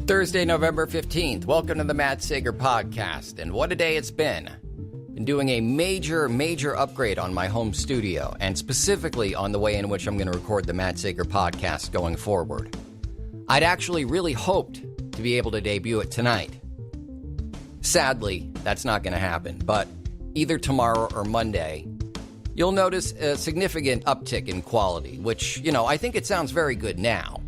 Thursday, November 15th. Welcome to the Matt Sager podcast. And what a day it's been. Been doing a major upgrade on my home studio, and specifically on the way in which I'm going to record the Matt Sager podcast going forward. I'd actually really hoped to be able to debut it tonight. Sadly, that's not going to happen, but either tomorrow or Monday, you'll notice a significant uptick in quality, which, I think it sounds very good now.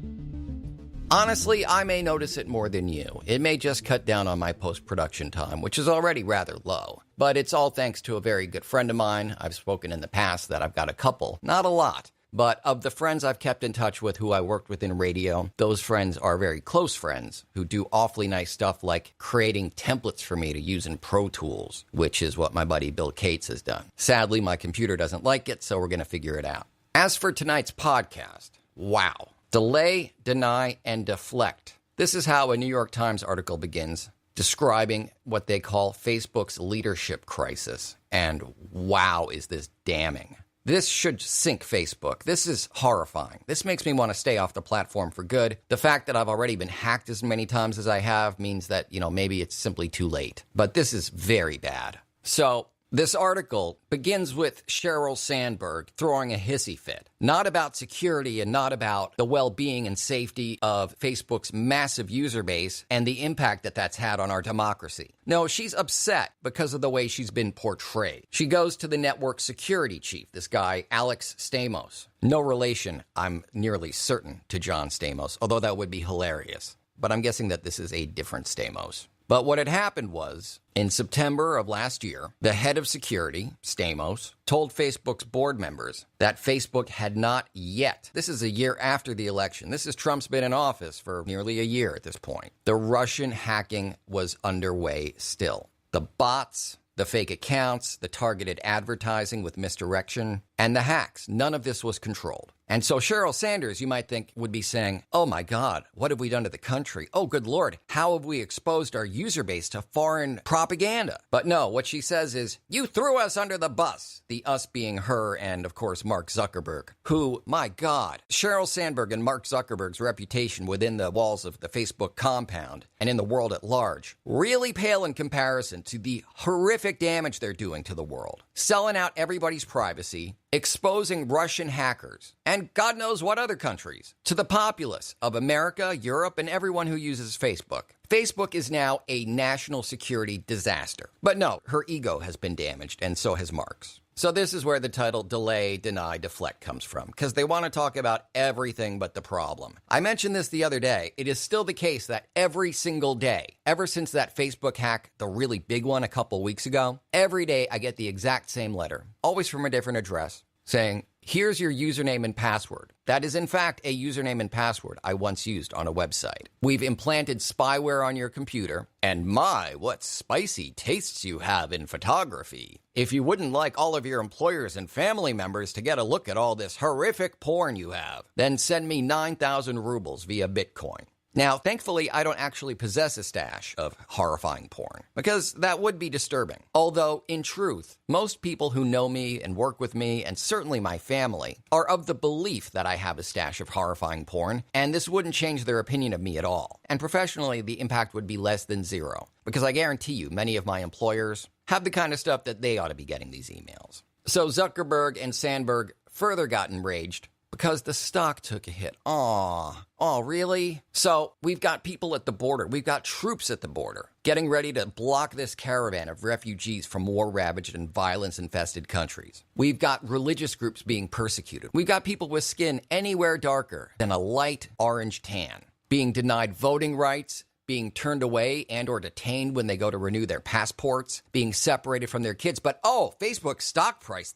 Honestly, I may notice it more than you. It may just cut down on my post-production time, which is already rather low. But it's all thanks to a very good friend of mine. I've spoken in the past that I've got a couple, not a lot. But of the friends I've kept in touch with who I worked with in radio, those friends are very close friends who do awfully nice stuff like creating templates for me to use in Pro Tools, which is what my buddy Bill Cates has done. Sadly, my computer doesn't like it, so we're going to figure it out. As for tonight's podcast, wow. Delay, deny, and deflect. This is how a New York Times article begins, describing what they call Facebook's leadership crisis. And wow, is this damning. This should sink Facebook. This is horrifying. This makes me want to stay off the platform for good. The fact that I've already been hacked as many times as I have means that, maybe it's simply too late. But this is very bad. So this article begins with Sheryl Sandberg throwing a hissy fit, not about security and not about the well-being and safety of Facebook's massive user base and the impact that that's had on our democracy. No, she's upset because of the way she's been portrayed. She goes to the network security chief, this guy, Alex Stamos. No relation, I'm nearly certain, to John Stamos, although that would be hilarious. But I'm guessing that this is a different Stamos. But what had happened was, in September of last year, the head of security, Stamos, told Facebook's board members that Facebook had not yet, this is a year after the election, this is Trump's been in office for nearly a year at this point, the Russian hacking was underway still. The bots, the fake accounts, the targeted advertising with misdirection, and the hacks, none of this was controlled. And so Sheryl Sanders, you might think, would be saying, oh my God, what have we done to the country? Oh, good Lord, how have we exposed our user base to foreign propaganda? But no, what she says is, you threw us under the bus. The us being her and, of course, Mark Zuckerberg, who, my God, Sheryl Sandberg and Mark Zuckerberg's reputation within the walls of the Facebook compound and in the world at large really pale in comparison to the horrific damage they're doing to the world. Selling out everybody's privacy, exposing Russian hackers, and God knows what other countries, to the populace of America, Europe, and everyone who uses Facebook. Facebook is now a national security disaster. But no, her ego has been damaged, and so has Mark's. So this is where the title Delay, Deny, Deflect comes from, because they want to talk about everything but the problem. I mentioned this the other day. It is still the case that every single day, ever since that Facebook hack, the really big one a couple weeks ago, every day I get the exact same letter, always from a different address, saying, here's your username and password. That is, in fact, a username and password I once used on a website. We've implanted spyware on your computer, and my, what spicy tastes you have in photography. If you wouldn't like all of your employers and family members to get a look at all this horrific porn you have, then send me 9,000 rubles via Bitcoin. Now, thankfully, I don't actually possess a stash of horrifying porn, because that would be disturbing. Although, in truth, most people who know me and work with me, and certainly my family, are of the belief that I have a stash of horrifying porn, and this wouldn't change their opinion of me at all. And professionally, the impact would be less than zero, because I guarantee you, many of my employers have the kind of stuff that they ought to be getting these emails. So Zuckerberg and Sandberg further got enraged, because the stock took a hit. Aw, really? So we've got people at the border. We've got troops at the border getting ready to block this caravan of refugees from war-ravaged and violence-infested countries. We've got religious groups being persecuted. We've got people with skin anywhere darker than a light orange tan being denied voting rights, being turned away and or detained when they go to renew their passports, being separated from their kids. But Facebook's stock price,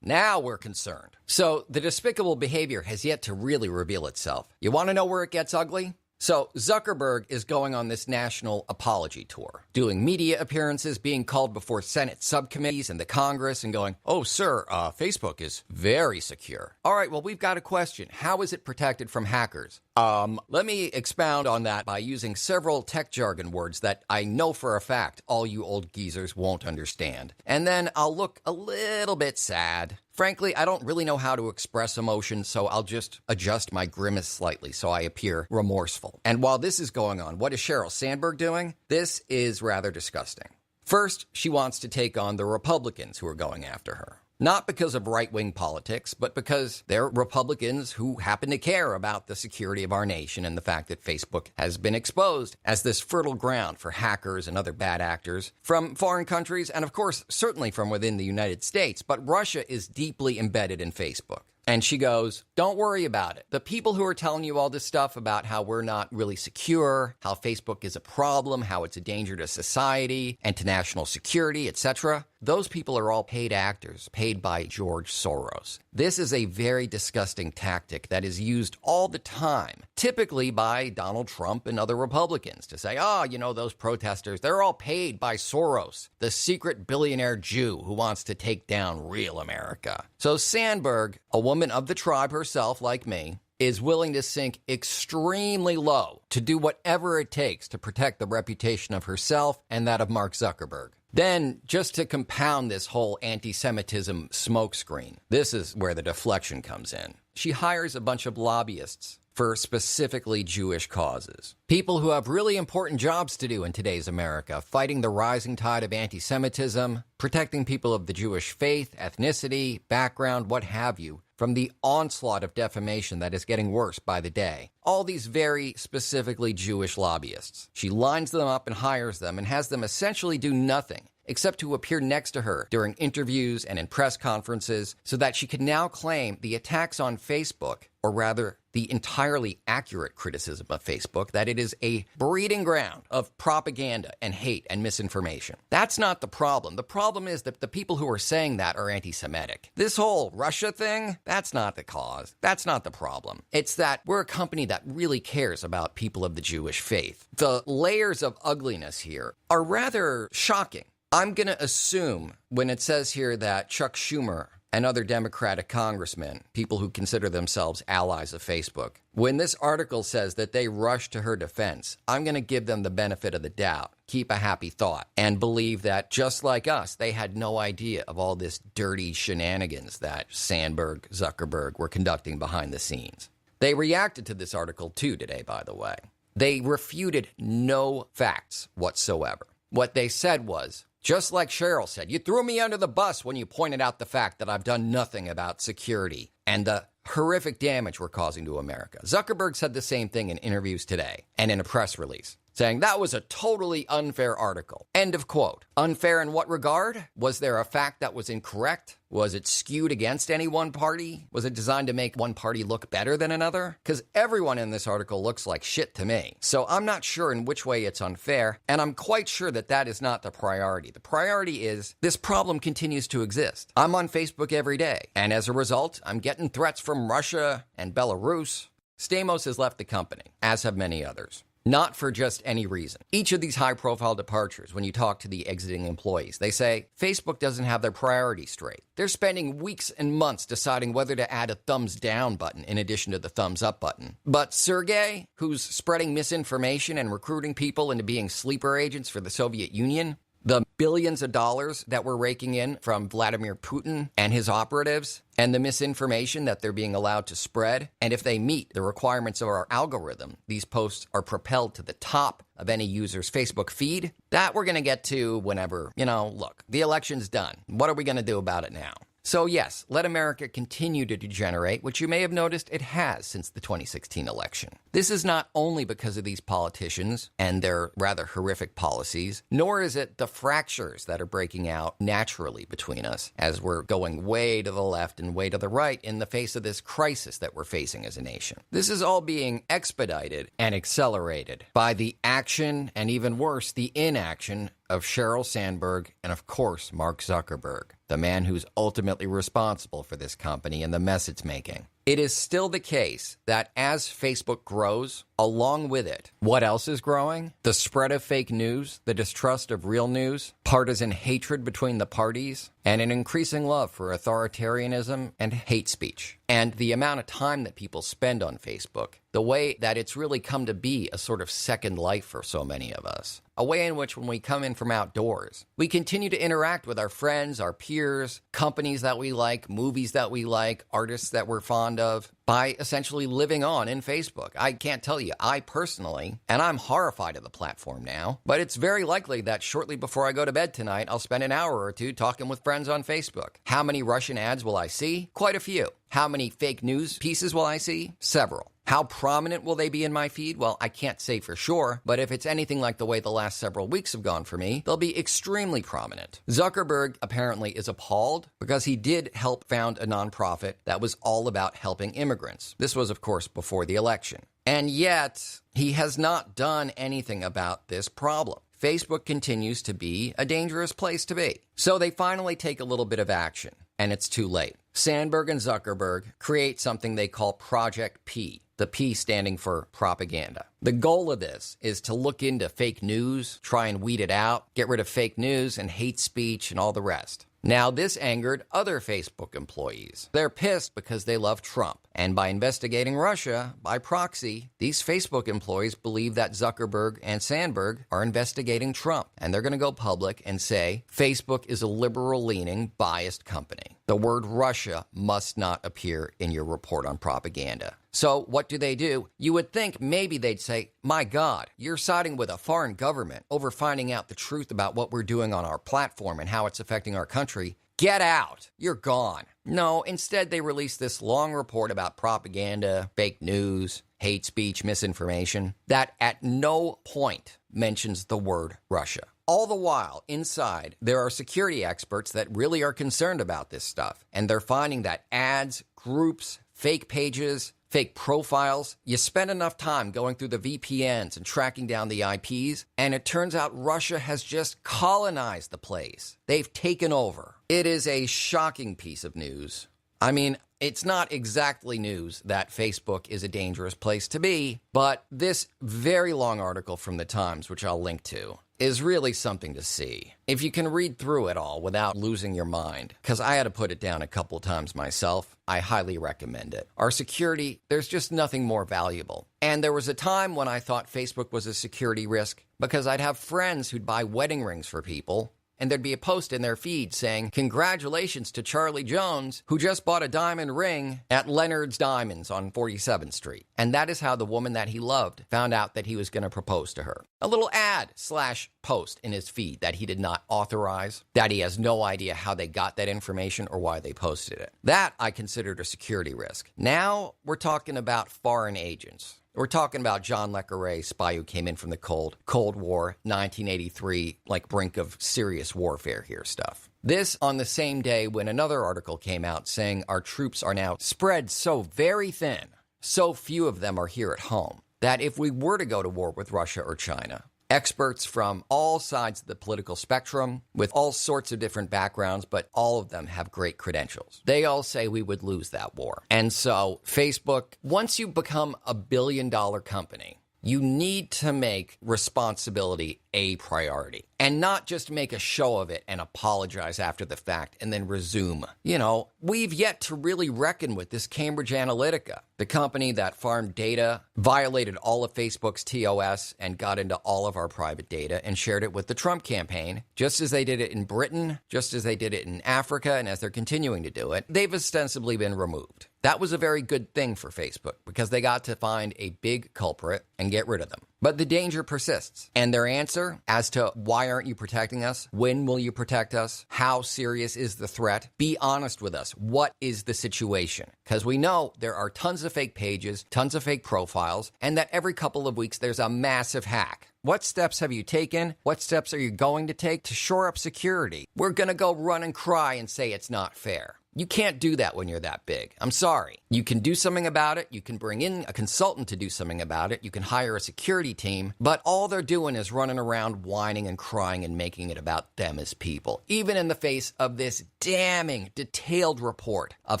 now we're concerned. So the despicable behavior has yet to really reveal itself. You want to know where it gets ugly? So Zuckerberg is going on this national apology tour, doing media appearances, being called before Senate subcommittees and the Congress and going, oh, sir, Facebook is very secure. All right, well, we've got a question. How is it protected from hackers? Let me expound on that by using several tech jargon words that I know for a fact all you old geezers won't understand. And then I'll look a little bit sad. Frankly, I don't really know how to express emotion, so I'll just adjust my grimace slightly so I appear remorseful. And while this is going on, what is Sheryl Sandberg doing? This is rather disgusting. First, she wants to take on the Republicans who are going after her. Not because of right-wing politics, but because they're Republicans who happen to care about the security of our nation and the fact that Facebook has been exposed as this fertile ground for hackers and other bad actors from foreign countries and, of course, certainly from within the United States. But Russia is deeply embedded in Facebook. And she goes, don't worry about it. The people who are telling you all this stuff about how we're not really secure, how Facebook is a problem, how it's a danger to society and to national security, etc., those people are all paid actors, paid by George Soros. This is a very disgusting tactic that is used all the time, typically by Donald Trump and other Republicans, to say, those protesters, they're all paid by Soros, the secret billionaire Jew who wants to take down real America. So Sandberg, a woman of the tribe herself like me, is willing to sink extremely low to do whatever it takes to protect the reputation of herself and that of Mark Zuckerberg. Then, just to compound this whole anti-Semitism smokescreen, this is where the deflection comes in. She hires a bunch of lobbyists for specifically Jewish causes. People who have really important jobs to do in today's America, fighting the rising tide of anti-Semitism, protecting people of the Jewish faith, ethnicity, background, what have you, from the onslaught of defamation that is getting worse by the day. All these very specifically Jewish lobbyists. She lines them up and hires them and has them essentially do nothing except to appear next to her during interviews and in press conferences so that she can now claim the attacks on Facebook, or rather the entirely accurate criticism of Facebook, that it is a breeding ground of propaganda and hate and misinformation. That's not the problem. The problem is that the people who are saying that are anti-Semitic. This whole Russia thing, that's not the cause. That's not the problem. It's that we're a company that really cares about people of the Jewish faith. The layers of ugliness here are rather shocking. I'm going to assume when it says here that Chuck Schumer and other Democratic congressmen, people who consider themselves allies of Facebook, when this article says that they rushed to her defense, I'm going to give them the benefit of the doubt, keep a happy thought, and believe that just like us, they had no idea of all this dirty shenanigans that Sandberg, Zuckerberg were conducting behind the scenes. They reacted to this article too today, by the way. They refuted no facts whatsoever. What they said was, just like Sheryl said, you threw me under the bus when you pointed out the fact that I've done nothing about security and the horrific damage we're causing to America. Zuckerberg said the same thing in interviews today and in a press release, saying that was a totally unfair article. End of quote. Unfair in what regard? Was there a fact that was incorrect? Was it skewed against any one party? Was it designed to make one party look better than another? Because everyone in this article looks like shit to me. So I'm not sure in which way it's unfair, and I'm quite sure that that is not the priority. The priority is this problem continues to exist. I'm on Facebook every day, and as a result, I'm getting threats from Russia and Belarus. Stamos has left the company, as have many others. Not for just any reason. Each of these high-profile departures, when you talk to the exiting employees, they say Facebook doesn't have their priorities straight. They're spending weeks and months deciding whether to add a thumbs down button in addition to the thumbs up button. But Sergey, who's spreading misinformation and recruiting people into being sleeper agents for the Soviet Union, the billions of dollars that we're raking in from Vladimir Putin and his operatives, and the misinformation that they're being allowed to spread. And if they meet the requirements of our algorithm, these posts are propelled to the top of any user's Facebook feed. That we're going to get to whenever, look, the election's done. What are we going to do about it now? So yes, let America continue to degenerate, which you may have noticed it has since the 2016 election. This is not only because of these politicians and their rather horrific policies, nor is it the fractures that are breaking out naturally between us as we're going way to the left and way to the right in the face of this crisis that we're facing as a nation. This is all being expedited and accelerated by the action and even worse, the inaction of Sheryl Sandberg and, of course, Mark Zuckerberg, the man who's ultimately responsible for this company and the mess it's making. It is still the case that as Facebook grows, Along with it, what else is growing? The spread of fake news, the distrust of real news, partisan hatred between the parties, and an increasing love for authoritarianism and hate speech. And the amount of time that people spend on Facebook, the way that it's really come to be a sort of second life for so many of us. A way in which when we come in from outdoors, we continue to interact with our friends, our peers, companies that we like, movies that we like, artists that we're fond of, by essentially living on in Facebook. I can't tell you, I personally, and I'm horrified of the platform now, but it's very likely that shortly before I go to bed tonight, I'll spend an hour or two talking with friends on Facebook. How many Russian ads will I see? Quite a few. How many fake news pieces will I see? Several. How prominent will they be in my feed? Well, I can't say for sure, but if it's anything like the way the last several weeks have gone for me, they'll be extremely prominent. Zuckerberg apparently is appalled because he did help found a nonprofit that was all about helping immigrants. This was, of course, before the election. And yet, he has not done anything about this problem. Facebook continues to be a dangerous place to be. So they finally take a little bit of action, and it's too late. Sandberg and Zuckerberg create something they call Project P, the P standing for propaganda. The goal of this is to look into fake news, try and weed it out, get rid of fake news and hate speech and all the rest. Now, this angered other Facebook employees. They're pissed because they love Trump. And by investigating Russia, by proxy, these Facebook employees believe that Zuckerberg and Sandberg are investigating Trump. And they're going to go public and say, Facebook is a liberal-leaning, biased company. The word Russia must not appear in your report on propaganda. So what do? You would think maybe they'd say, my God, you're siding with a foreign government over finding out the truth about what we're doing on our platform and how it's affecting our country. Get out. You're gone. No, instead they released this long report about propaganda, fake news, hate speech, misinformation, that at no point mentions the word Russia. All the while, inside, there are security experts that really are concerned about this stuff. And they're finding that ads, groups, fake pages, fake profiles, you spend enough time going through the VPNs and tracking down the IPs, and it turns out Russia has just colonized the place. They've taken over. It is a shocking piece of news. I mean, it's not exactly news that Facebook is a dangerous place to be, but this very long article from the Times, which I'll link to, is really something to see. If you can read through it all without losing your mind, because I had to put it down a couple times myself, I highly recommend it. Our security, there's just nothing more valuable. And there was a time when I thought Facebook was a security risk because I'd have friends who'd buy wedding rings for people, and there'd be a post in their feed saying, congratulations to Charlie Jones, who just bought a diamond ring at Leonard's Diamonds on 47th Street. And that is how the woman that he loved found out that he was going to propose to her. A little ad/post in his feed that he did not authorize, that he has no idea how they got that information or why they posted it. That I considered a security risk. Now we're talking about foreign agents. We're talking about John Le Carre, spy who came in from the Cold War, 1983, like brink of serious warfare here stuff. This on the same day when another article came out saying our troops are now spread so very thin, so few of them are here at home, that if we were to go to war with Russia or China, experts from all sides of the political spectrum, with all sorts of different backgrounds, but all of them have great credentials. They all say we would lose that war. And so Facebook, once you become a billion-dollar company, you need to make responsibility a priority and not just make a show of it and apologize after the fact and then resume. You know, we've yet to really reckon with this Cambridge Analytica, the company that farmed data, violated all of Facebook's TOS, and got into all of our private data and shared it with the Trump campaign, just as they did it in Britain, just as they did it in Africa, and as they're continuing to do it. They've ostensibly been removed. That was a very good thing for Facebook because they got to find a big culprit and get rid of them. But the danger persists. And their answer as to why aren't you protecting us? When will you protect us? How serious is the threat? Be honest with us. What is the situation? Because we know there are tons of fake pages, tons of fake profiles, and that every couple of weeks there's a massive hack. What steps have you taken? What steps are you going to take to shore up security? We're going to go run and cry and say it's not fair. You can't do that when you're that big. I'm sorry. You can do something about it. You can bring in a consultant to do something about it. You can hire a security team. But all they're doing is running around whining and crying and making it about them as people, even in the face of this damning, detailed report of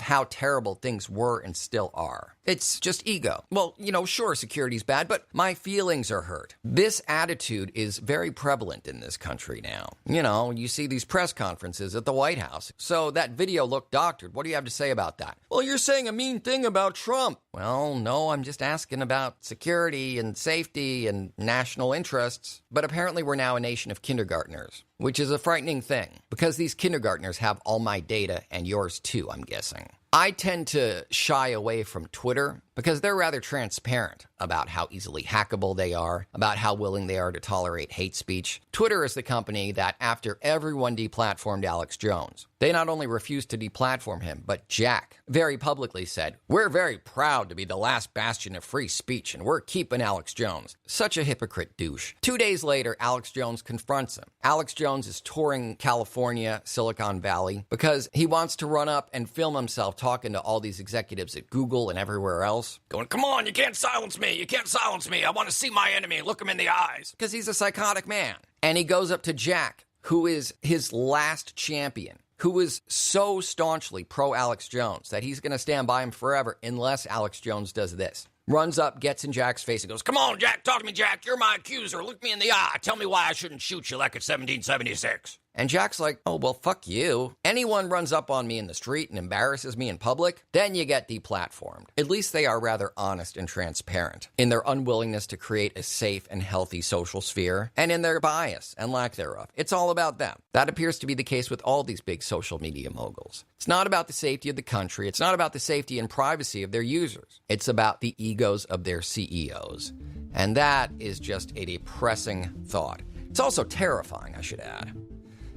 how terrible things were and still are. It's just ego. Well, sure, security's bad, but my feelings are hurt. This attitude is very prevalent in this country now. You see these press conferences at the White House. So that video looked doctored. What do you have to say about that? Well, you're saying a mean thing about Trump. Well, no, I'm just asking about security and safety and national interests. But apparently we're now a nation of kindergartners, which is a frightening thing because these kindergartners have all my data and yours too, I'm guessing. I tend to shy away from Twitter because they're rather transparent about how easily hackable they are, about how willing they are to tolerate hate speech. Twitter is the company that, after everyone deplatformed Alex Jones, they not only refused to deplatform him, but Jack very publicly said, "We're very proud to be the last bastion of free speech, and we're keeping Alex Jones." Such a hypocrite douche. 2 days later, Alex Jones confronts him. Alex Jones is touring California, Silicon Valley, because he wants to run up and film himself talking to all these executives at Google and everywhere else, going, "Come on, you can't silence me. You can't silence me. I want to see my enemy. Look him in the eyes." Because he's a psychotic man. And he goes up to Jack, who is his last champion, who is so staunchly pro-Alex Jones that he's going to stand by him forever unless Alex Jones does this. Runs up, gets in Jack's face, and goes, "Come on, Jack, talk to me, Jack. You're my accuser. Look me in the eye. Tell me why I shouldn't shoot you like it's 1776. And Jack's like, "Oh, well, fuck you. Anyone runs up on me in the street and embarrasses me in public, then you get deplatformed." At least they are rather honest and transparent in their unwillingness to create a safe and healthy social sphere, and in their bias and lack thereof. It's all about them. That appears to be the case with all these big social media moguls. It's not about the safety of the country. It's not about the safety and privacy of their users. It's about the egos of their CEOs. And that is just a depressing thought. It's also terrifying, I should add.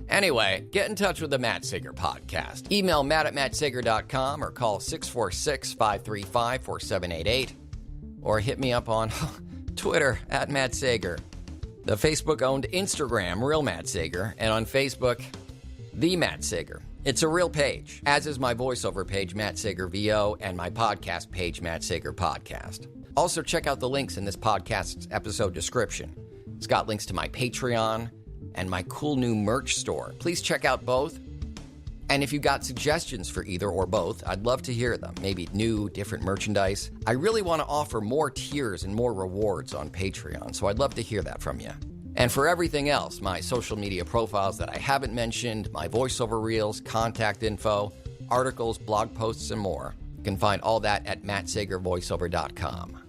Anyway, get in touch with the Matt Sager Podcast. Email matt@mattsager.com or call 646-535-4788. Or hit me up on Twitter @Matt Sager. The Facebook-owned Instagram, Real Matt Sager. And on Facebook, The Matt Sager. It's a real page, as is my voiceover page, Matt Sager VO, and my podcast page, Matt Sager Podcast. Also, check out the links in this podcast's episode description. It's got links to my Patreon and my cool new merch store. Please check out both. And if you got suggestions for either or both, I'd love to hear them. Maybe new, different merchandise. I really want to offer more tiers and more rewards on Patreon, so I'd love to hear that from you. And for everything else, my social media profiles that I haven't mentioned, my voiceover reels, contact info, articles, blog posts, and more, you can find all that at mattsagervoiceover.com.